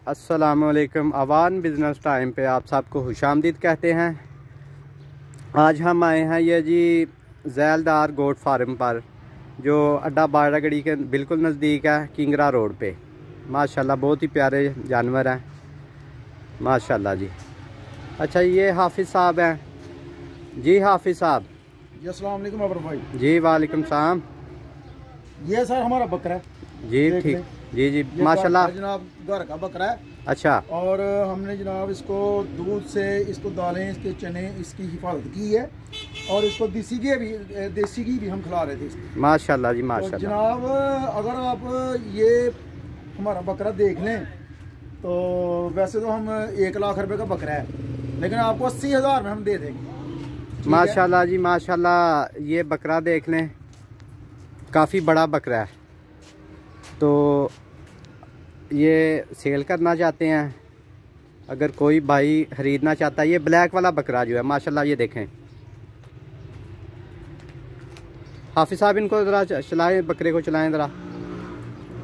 अस्सलामुअलैकुम। Awan business time पे आप सबको खुशामदीद कहते हैं। आज हम आए हैं ये जी ज़ैलदार गोट फार्म पर, जो अड्डा बाड़ागढ़ी के बिल्कुल नज़दीक है, किंगरा रोड पे। माशाल्लाह बहुत ही प्यारे जानवर हैं माशाल्लाह जी। अच्छा, ये हाफिज़ साहब हैं जी। हाफिज़ साहब जी, अस्सलाम वालेकुम अबर भाई। जी वालेकुम सलाम। ये सर हमारा बकरा है जी, ठीक जी जी माशाल्लाह जनाब, घर का बकरा है। अच्छा, और हमने जनाब इसको दूध से, इसको दालें, इसके चने, इसकी हिफाजत की है। और इसको देसी घी भी हम खिला रहे थे इसको। माशाल्लाह जी तो माशाल्लाह। जनाब, अगर आप ये हमारा बकरा देख लें तो वैसे तो हम 1 लाख रुपए का बकरा है, लेकिन आपको 80,000 में हम दे देंगे। माशाल्लाह जी माशाल्लाह। ये बकरा देख लें, काफ़ी बड़ा बकरा है। तो ये सेल करना चाहते हैं, अगर कोई भाई ख़रीदना चाहता है। ये ब्लैक वाला बकरा जो है माशाल्लाह, ये देखें। हाफिज़ साहब इनको ज़रा चलाएं, बकरे को चलाएं ज़रा।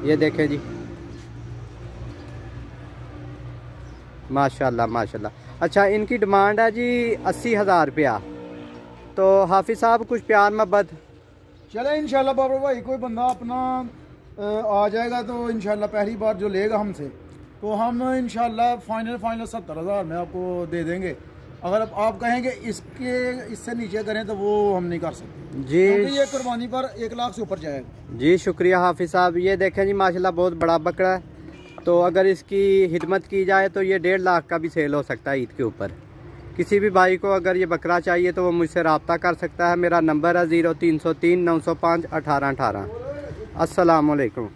ये देखें जी माशाल्लाह माशाल्लाह। अच्छा, इनकी डिमांड है जी 80,000 रुपया। तो हाफिज़ साहब कुछ प्यार मोहब्बत चले इंशाल्लाह बाबा भाई, कोई बंदा अपना आ जाएगा तो इंशाल्लाह पहली बार जो लेगा हमसे, तो हम इंशाल्लाह फाइनल 70,000 में आपको दे देंगे। अगर आप कहेंगे इससे नीचे करें तो वो हम नहीं कर सकते जी, क्योंकि ये कुर्बानी पर 1 लाख से ऊपर जाएगा जी। शुक्रिया हाफिज़ साहब। ये देखें जी माशाल्लाह बहुत बड़ा बकरा है। तो अगर इसकी खिदमत की जाए तो ये 1.5 लाख का भी सेल हो सकता है ईद के ऊपर। किसी भी भाई को अगर ये बकरा चाहिए तो वो मुझसे रब्ता कर सकता है। मेरा नंबर है 0303 905 1818। अस्सलामुअलैकुम।